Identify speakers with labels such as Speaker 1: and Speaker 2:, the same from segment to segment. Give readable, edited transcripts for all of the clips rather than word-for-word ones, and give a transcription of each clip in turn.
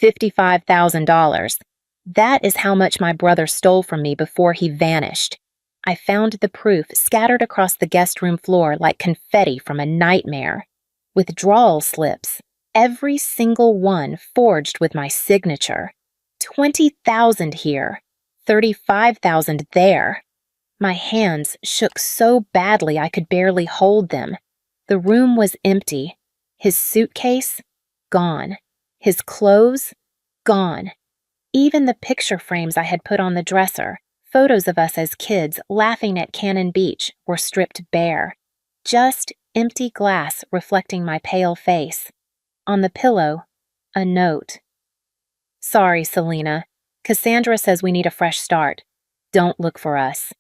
Speaker 1: $55,000. That is how much my brother stole from me before he vanished. I found the proof scattered across the guest room floor like confetti from a nightmare. Withdrawal slips, every single one forged with my signature. 20,000 here, 35,000 there. My hands shook so badly I could barely hold them. The room was empty. His suitcase, gone. His clothes, gone. Even the picture frames I had put on the dresser, photos of us as kids laughing at Cannon Beach, were stripped bare. Just empty glass reflecting my pale face. On the pillow, a note. Sorry, Selena. Cassandra says we need a fresh start. Don't look for us.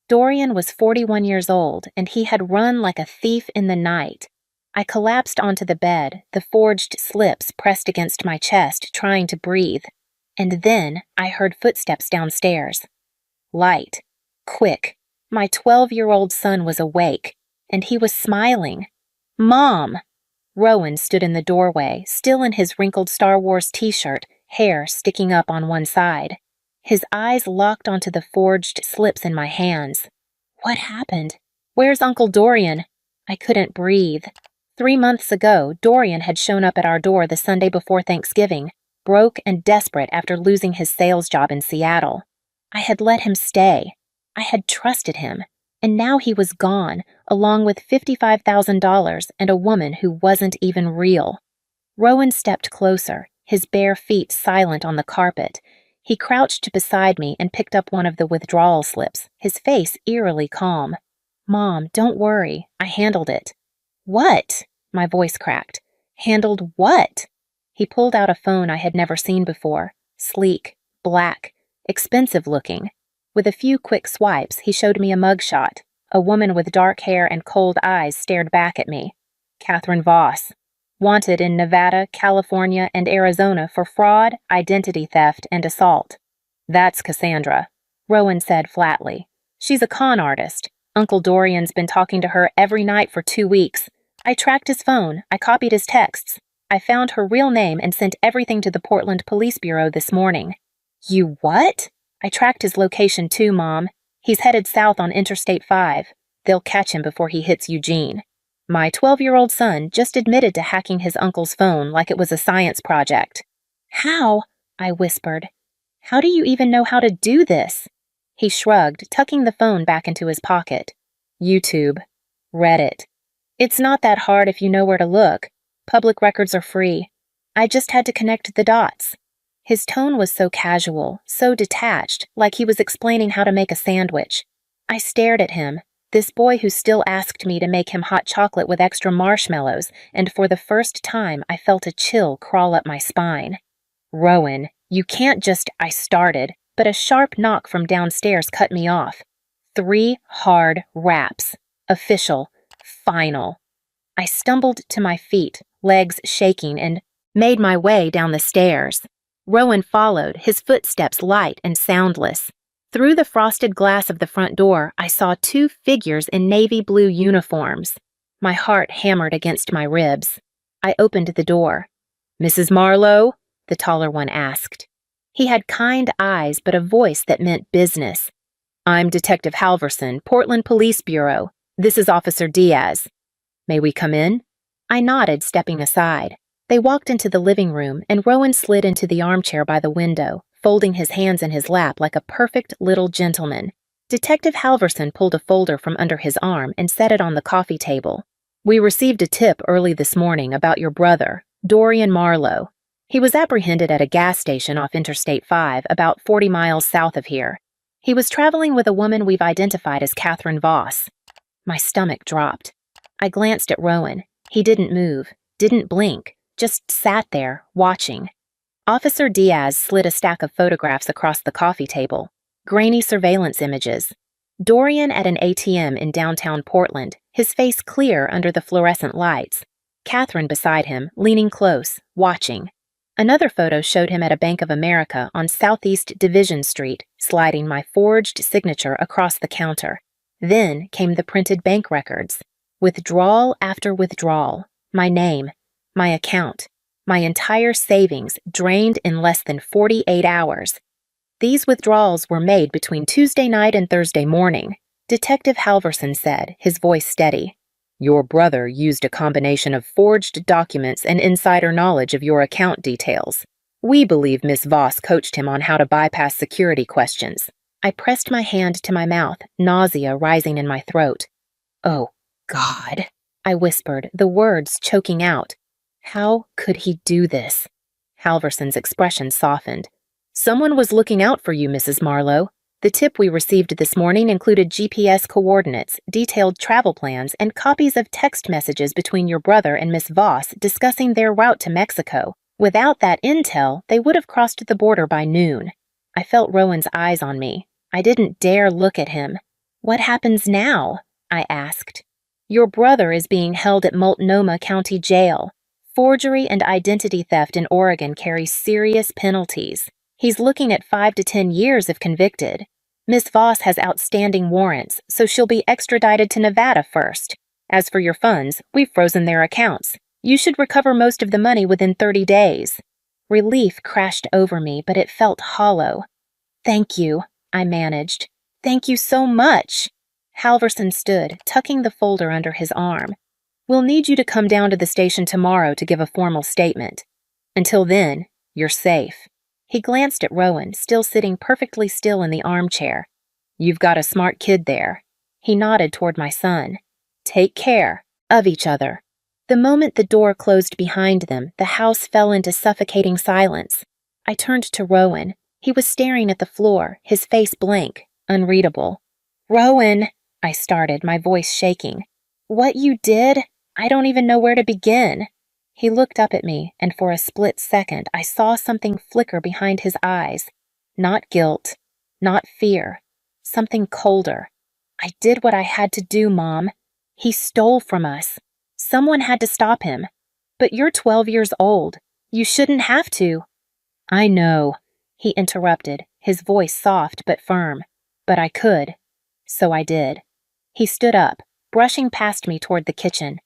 Speaker 1: Dorian was 41 years old, and he had run like a thief in the night. I collapsed onto the bed, the forged slips pressed against my chest, trying to breathe. And then I heard footsteps downstairs. Light. Quick. My 12-year-old son was awake, and he was smiling. Mom! Rowan stood in the doorway, still in his wrinkled Star Wars t-shirt, hair sticking up on one side. His eyes locked onto the forged slips in my hands. What happened? Where's Uncle Dorian? I couldn't breathe. 3 months ago, Dorian had shown up at our door the Sunday before Thanksgiving, broke and desperate after losing his sales job in Seattle. I had let him stay. I had trusted him. And now he was gone, along with $55,000 and a woman who wasn't even real. Rowan stepped closer, his bare feet silent on the carpet. He crouched beside me and picked up one of the withdrawal slips, his face eerily calm. Mom, don't worry. I handled it. What? My voice cracked. Handled what? He pulled out a phone I had never seen before. Sleek, black, expensive looking. With a few quick swipes, he showed me a mugshot. A woman with dark hair and cold eyes stared back at me. Catherine Voss. Wanted in Nevada, California, and Arizona for fraud, identity theft, and assault. That's Cassandra, Rowan said flatly. She's a con artist. Uncle Dorian's been talking to her every night for 2 weeks. I tracked his phone. I copied his texts. I found her real name and sent everything to the Portland Police Bureau this morning. You what? I tracked his location too, Mom. He's headed south on Interstate 5. They'll catch him before he hits Eugene. My 12-year-old son just admitted to hacking his uncle's phone like it was a science project. How? I whispered. How do you even know how to do this? He shrugged, tucking the phone back into his pocket. YouTube. Reddit. It's not that hard if you know where to look. Public records are free. I just had to connect the dots. His tone was so casual, so detached, like he was explaining how to make a sandwich. I stared at him, this boy who still asked me to make him hot chocolate with extra marshmallows, and for the first time I felt a chill crawl up my spine. Rowan, you can't just, I started, but a sharp knock from downstairs cut me off. 3 hard raps. Official. Final. I stumbled to my feet, legs shaking, and made my way down the stairs. Rowan followed, his footsteps light and soundless. Through the frosted glass of the front door, I saw 2 figures in navy blue uniforms. My heart hammered against my ribs. I opened the door. Mrs. Marlowe? The taller one asked. He had kind eyes, but a voice that meant business. I'm Detective Halverson, Portland Police Bureau. This is Officer Diaz. May we come in? I nodded, stepping aside. They walked into the living room, and Rowan slid into the armchair by the window, folding his hands in his lap like a perfect little gentleman. Detective Halverson pulled a folder from under his arm and set it on the coffee table. We received a tip early this morning about your brother, Dorian Marlowe. He was apprehended at a gas station off Interstate 5, about 40 miles south of here. He was traveling with a woman we've identified as Catherine Voss. My stomach dropped. I glanced at Rowan. He didn't move, didn't blink, just sat there, watching. Officer Diaz slid a stack of photographs across the coffee table. Grainy surveillance images. Dorian at an ATM in downtown Portland, his face clear under the fluorescent lights. Catherine beside him, leaning close, watching. Another photo showed him at a Bank of America on Southeast Division Street, sliding my forged signature across the counter. Then came the printed bank records. Withdrawal after withdrawal. My name. My account. My entire savings drained in less than 48 hours. These withdrawals were made between Tuesday night and Thursday morning, Detective Halverson said, his voice steady. Your brother used a combination of forged documents and insider knowledge of your account details. We believe Miss Voss coached him on how to bypass security questions. I pressed my hand to my mouth, nausea rising in my throat. Oh, God, I whispered, the words choking out. How could he do this? Halverson's expression softened. Someone was looking out for you, Mrs. Marlowe. The tip we received this morning included GPS coordinates, detailed travel plans, and copies of text messages between your brother and Miss Voss discussing their route to Mexico. Without that intel, they would have crossed the border by noon. I felt Rowan's eyes on me. I didn't dare look at him. What happens now? I asked. Your brother is being held at Multnomah County Jail. Forgery and identity theft in Oregon carries serious penalties. He's looking at 5 to 10 years if convicted. Miss Voss has outstanding warrants, so she'll be extradited to Nevada first. As for your funds, we've frozen their accounts. You should recover most of the money within 30 days. Relief crashed over me, but it felt hollow. Thank you, I managed. Thank you so much. Halverson stood, tucking the folder under his arm. We'll need you to come down to the station tomorrow to give a formal statement. Until then, you're safe. He glanced at Rowan, still sitting perfectly still in the armchair. You've got a smart kid there. He nodded toward my son. Take care of each other. The moment the door closed behind them, the house fell into suffocating silence. I turned to Rowan. He was staring at the floor, his face blank, unreadable. Rowan, I started, my voice shaking. What you did? I don't even know where to begin. He looked up at me, and for a split second, I saw something flicker behind his eyes. Not guilt, not fear, something colder. I did what I had to do, Mom. He stole from us. Someone had to stop him. But you're 12 years old. You shouldn't have to. I know, he interrupted, his voice soft but firm. But I could. So I did. He stood up, brushing past me toward the kitchen.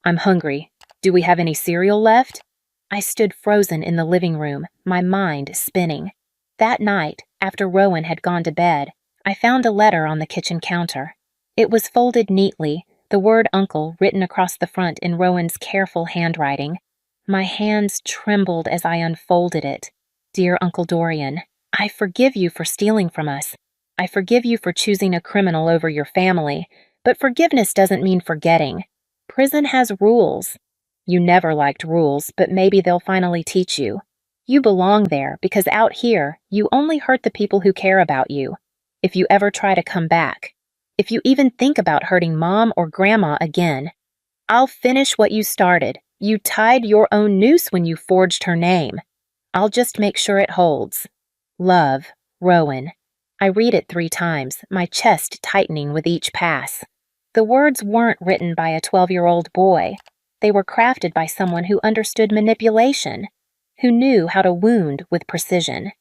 Speaker 1: I'm hungry. Do we have any cereal left? I stood frozen in the living room, my mind spinning. That night, after Rowan had gone to bed, I found a letter on the kitchen counter. It was folded neatly, the word Uncle written across the front in Rowan's careful handwriting. My hands trembled as I unfolded it. Dear Uncle Dorian, I forgive you for stealing from us. I forgive you for choosing a criminal over your family, but forgiveness doesn't mean forgetting. Prison has rules. You never liked rules, but maybe they'll finally teach you. You belong there because out here, you only hurt the people who care about you. If you ever try to come back, if you even think about hurting Mom or Grandma again, I'll finish what you started. You tied your own noose when you forged her name. I'll just make sure it holds. Love, Rowan. I read it 3 times, my chest tightening with each pass. The words weren't written by a 12-year-old boy. They were crafted by someone who understood manipulation, who knew how to wound with precision.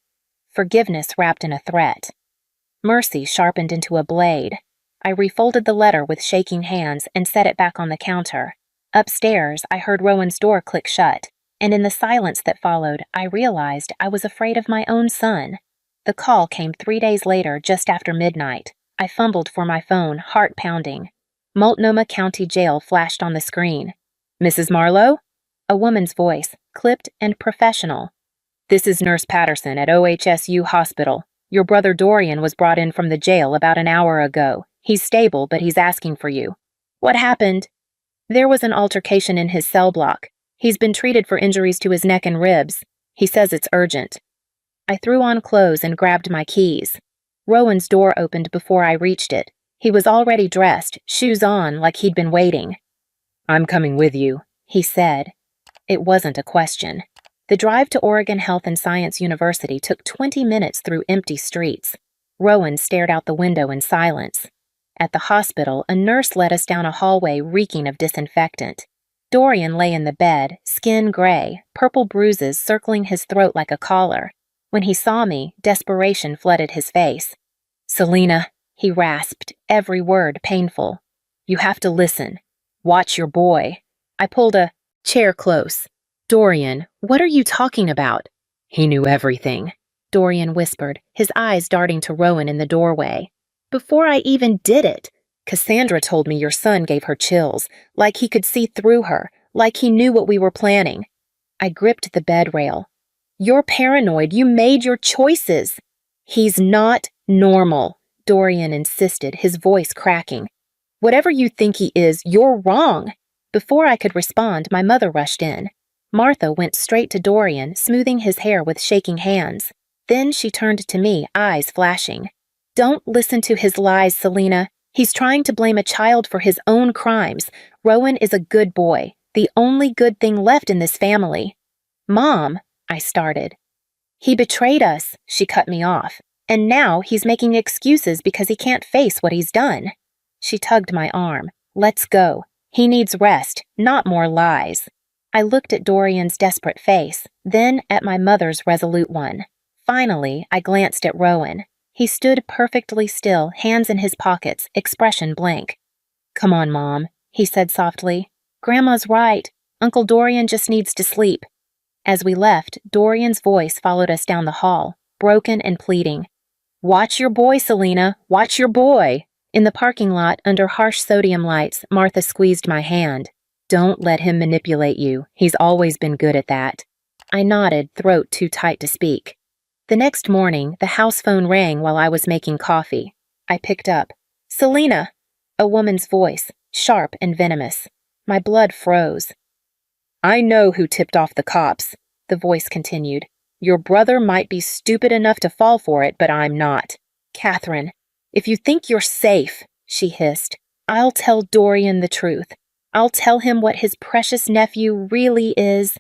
Speaker 1: Forgiveness wrapped in a threat. Mercy sharpened into a blade. I refolded the letter with shaking hands and set it back on the counter. Upstairs, I heard Rowan's door click shut, and in the silence that followed, I realized I was afraid of my own son. The call came 3 days later, just after midnight. I fumbled for my phone, heart pounding. Multnomah County Jail flashed on the screen. Mrs. Marlowe? A woman's voice, clipped and professional. This is Nurse Patterson at OHSU Hospital. Your brother Dorian was brought in from the jail about an hour ago. He's stable, but he's asking for you. What happened? There was an altercation in his cell block. He's been treated for injuries to his neck and ribs. He says it's urgent. I threw on clothes and grabbed my keys. Rowan's door opened before I reached it. He was already dressed, shoes on, like he'd been waiting. I'm coming with you, he said. It wasn't a question. The drive to Oregon Health and Science University took 20 minutes through empty streets. Rowan stared out the window in silence. At the hospital, a nurse led us down a hallway reeking of disinfectant. Dorian lay in the bed, skin gray, purple bruises circling his throat like a collar. When he saw me, desperation flooded his face. Selena, he rasped, every word painful. You have to listen. Watch your boy. I pulled a chair close. Dorian, what are you talking about? He knew everything, Dorian whispered, his eyes darting to Rowan in the doorway. Before I even did it, Cassandra told me your son gave her chills, like he could see through her, like he knew what we were planning. I gripped the bed rail. You're paranoid. You made your choices. He's not normal, Dorian insisted, his voice cracking. Whatever you think he is, you're wrong. Before I could respond, my mother rushed in. Martha went straight to Dorian, smoothing his hair with shaking hands. Then she turned to me, eyes flashing. Don't listen to his lies, Selena. He's trying to blame a child for his own crimes. Rowan is a good boy, the only good thing left in this family. Mom, I started. He betrayed us, she cut me off. And now he's making excuses because he can't face what he's done. She tugged my arm. Let's go. He needs rest, not more lies. I looked at Dorian's desperate face, then at my mother's resolute one. Finally, I glanced at Rowan. He stood perfectly still, hands in his pockets, expression blank. Come on, Mom, he said softly. Grandma's right. Uncle Dorian just needs to sleep. As we left, Dorian's voice followed us down the hall, broken and pleading. Watch your boy, Selena. Watch your boy. In the parking lot, under harsh sodium lights, Martha squeezed my hand. Don't let him manipulate you. He's always been good at that. I nodded, throat too tight to speak. The next morning, the house phone rang while I was making coffee. I picked up. Selena! A woman's voice, sharp and venomous. My blood froze. I know who tipped off the cops, the voice continued. Your brother might be stupid enough to fall for it, but I'm not. Catherine, if you think you're safe, she hissed, I'll tell Dorian the truth. I'll tell him what his precious nephew really is.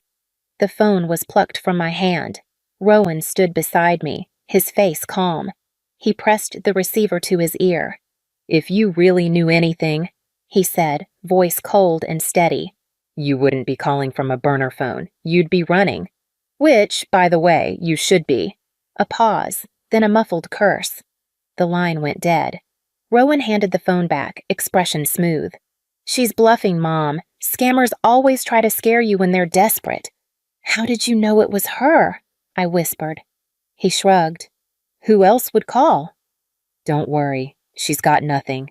Speaker 1: The phone was plucked from my hand. Rowan stood beside me, his face calm. He pressed the receiver to his ear. If you really knew anything, he said, voice cold and steady, you wouldn't be calling from a burner phone. You'd be running. Which, by the way, you should be. A pause, then a muffled curse. The line went dead. Rowan handed the phone back, expression smooth. She's bluffing, Mom. Scammers always try to scare you when they're desperate. How did you know it was her? I whispered. He shrugged. Who else would call? Don't worry, she's got nothing.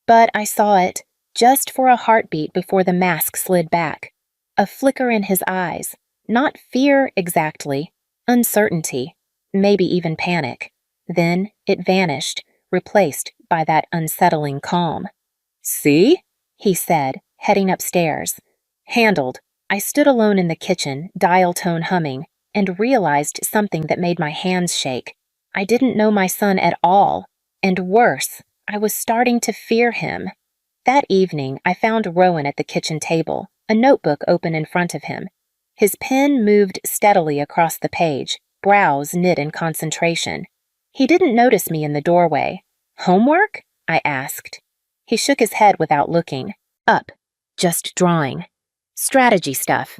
Speaker 1: But I saw it, just for a heartbeat before the mask slid back. A flicker in his eyes. Not fear exactly, uncertainty, maybe even panic. Then it vanished, replaced by that unsettling calm. See? He said, heading upstairs. Handled. I stood alone in the kitchen, dial tone humming, and realized something that made my hands shake. I didn't know my son at all. And worse, I was starting to fear him. That evening, I found Rowan at the kitchen table, a notebook open in front of him. His pen moved steadily across the page, brows knit in concentration. He didn't notice me in the doorway. Homework? I asked. He shook his head without looking. Up. Just drawing. Strategy stuff.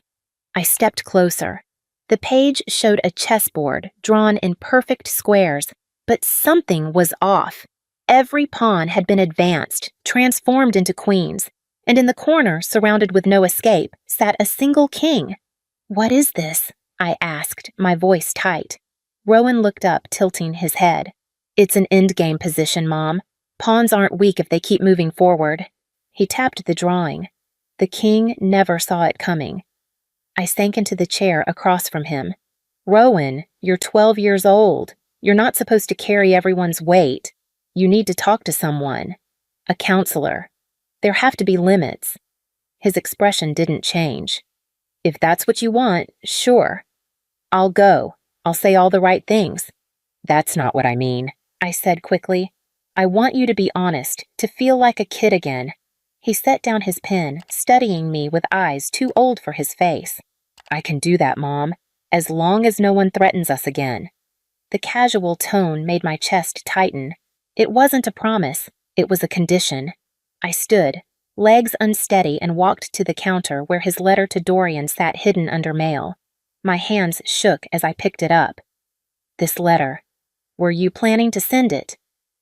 Speaker 1: I stepped closer. The page showed a chessboard drawn in perfect squares, but something was off. Every pawn had been advanced, transformed into queens, and in the corner, surrounded with no escape, sat a single king. What is this? I asked, my voice tight. Rowan looked up, tilting his head. It's an endgame position, Mom. Pawns aren't weak if they keep moving forward. He tapped the drawing. The king never saw it coming. I sank into the chair across from him. Rowan, you're 12 years old. You're not supposed to carry everyone's weight. You need to talk to someone. A counselor. There have to be limits. His expression didn't change. If that's what you want, sure. I'll go. I'll say all the right things. That's not what I mean, I said quickly. I want you to be honest, to feel like a kid again. He set down his pen, studying me with eyes too old for his face. I can do that, Mom, as long as no one threatens us again. The casual tone made my chest tighten. It wasn't a promise, it was a condition. I stood, legs unsteady, and walked to the counter where his letter to Dorian sat hidden under mail. My hands shook as I picked it up. This letter. Were you planning to send it?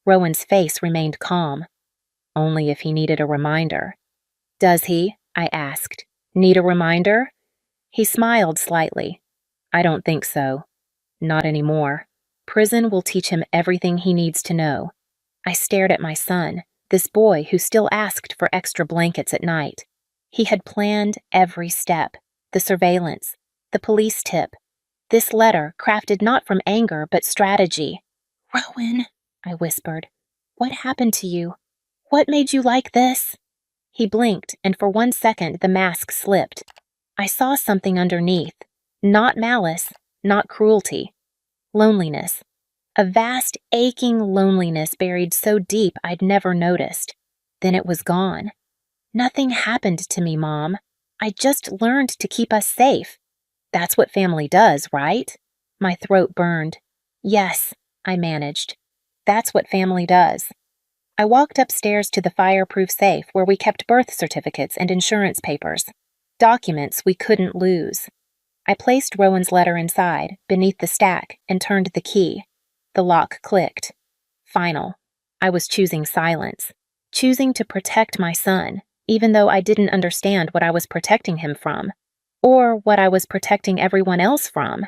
Speaker 1: Rowan's face remained calm. Only if he needed a reminder. Does he? I asked. Need a reminder? He smiled slightly. I don't think so. Not anymore. Prison will teach him everything he needs to know. I stared at my son, this boy who still asked for extra blankets at night. He had planned every step, the surveillance, the police tip, this letter crafted not from anger but strategy. Rowan, I whispered, what happened to you? What made you like this? He blinked, and for 1 second the mask slipped. I saw something underneath. Not malice, not cruelty. Loneliness. A vast, aching loneliness buried so deep I'd never noticed. Then it was gone. Nothing happened to me, Mom. I just learned to keep us safe. That's what family does, right? My throat burned. Yes, I managed. That's what family does. I walked upstairs to the fireproof safe where we kept birth certificates and insurance papers. Documents we couldn't lose. I placed Rowan's letter inside, beneath the stack, and turned the key. The lock clicked. Final. I was choosing silence. Choosing to protect my son, even though I didn't understand what I was protecting him from. Or what I was protecting everyone else from.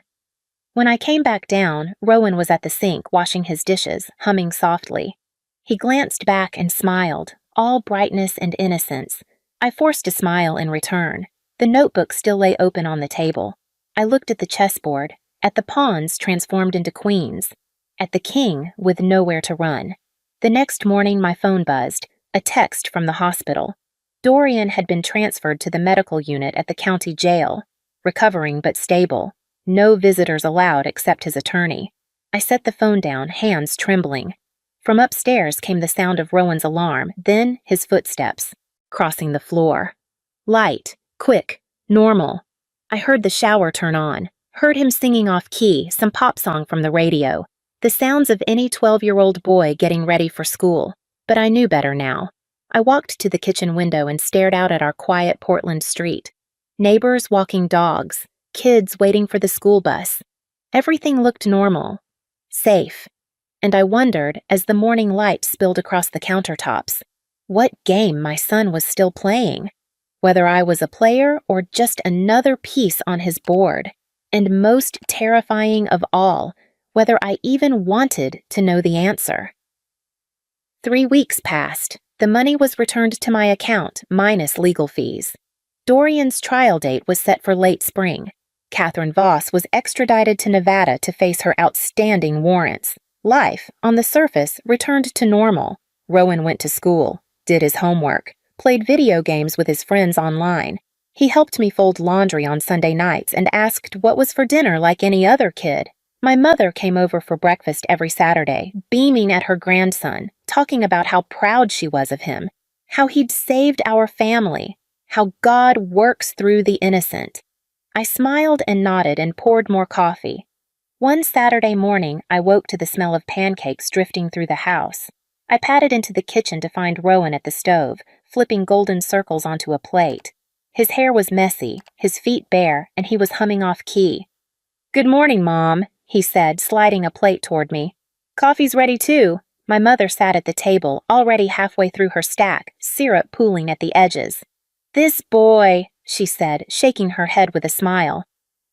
Speaker 1: When I came back down, Rowan was at the sink washing his dishes, humming softly. He glanced back and smiled, all brightness and innocence. I forced a smile in return. The notebook still lay open on the table. I looked at the chessboard, at the pawns transformed into queens, at the king with nowhere to run. The next morning my phone buzzed, a text from the hospital. Dorian had been transferred to the medical unit at the county jail, recovering but stable. No visitors allowed except his attorney. I set the phone down, hands trembling. From upstairs came the sound of Rowan's alarm, then his footsteps, crossing the floor. Light, quick, normal. I heard the shower turn on, heard him singing off key, some pop song from the radio, the sounds of any 12-year-old boy getting ready for school. But I knew better now. I walked to the kitchen window and stared out at our quiet Portland street. Neighbors walking dogs, kids waiting for the school bus. Everything looked normal, safe. And I wondered, as the morning light spilled across the countertops, what game my son was still playing. Whether I was a player or just another piece on his board. And most terrifying of all, whether I even wanted to know the answer. 3 weeks passed. The money was returned to my account, minus legal fees. Dorian's trial date was set for late spring. Catherine Voss was extradited to Nevada to face her outstanding warrants. Life, on the surface, returned to normal. Rowan went to school, did his homework, played video games with his friends online. He helped me fold laundry on Sunday nights and asked what was for dinner like any other kid. My mother came over for breakfast every Saturday, beaming at her grandson, talking about how proud she was of him, how he'd saved our family, how God works through the innocent. I smiled and nodded and poured more coffee. One Saturday morning, I woke to the smell of pancakes drifting through the house. I padded into the kitchen to find Rowan at the stove, flipping golden circles onto a plate. His hair was messy, his feet bare, and he was humming off key. "Good morning, Mom," he said, sliding a plate toward me. "Coffee's ready, too." My mother sat at the table, already halfway through her stack, syrup pooling at the edges. "This boy," she said, shaking her head with a smile.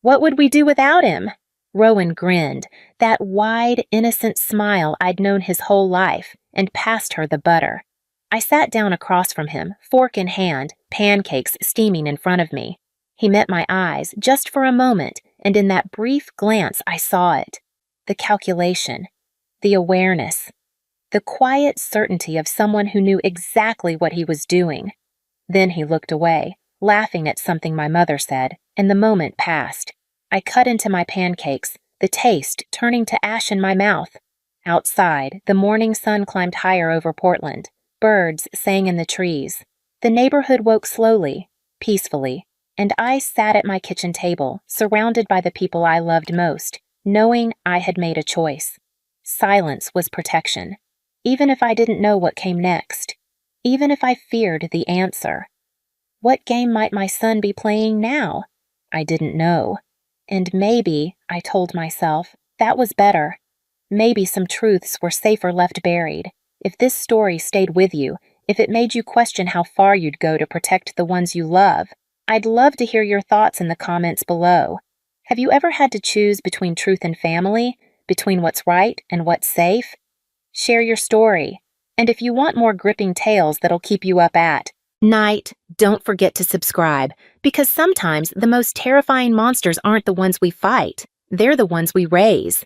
Speaker 1: "What would we do without him?" Rowan grinned, that wide, innocent smile I'd known his whole life, and passed her the butter. I sat down across from him, fork in hand, pancakes steaming in front of me. He met my eyes, just for a moment, and in that brief glance I saw it. The calculation, the awareness, the quiet certainty of someone who knew exactly what he was doing. Then he looked away, laughing at something my mother said, and the moment passed. I cut into my pancakes, the taste turning to ash in my mouth. Outside, the morning sun climbed higher over Portland. Birds sang in the trees. The neighborhood woke slowly, peacefully, and I sat at my kitchen table, surrounded by the people I loved most, knowing I had made a choice. Silence was protection, even if I didn't know what came next, even if I feared the answer. What game might my son be playing now? I didn't know. And maybe, I told myself, that was better. Maybe some truths were safer left buried. If this story stayed with you, if it made you question how far you'd go to protect the ones you love, I'd love to hear your thoughts in the comments below. Have you ever had to choose between truth and family, between what's right and what's safe? Share your story. And if you want more gripping tales that'll keep you up at night, don't forget to subscribe, because sometimes the most terrifying monsters aren't the ones we fight, they're the ones we raise.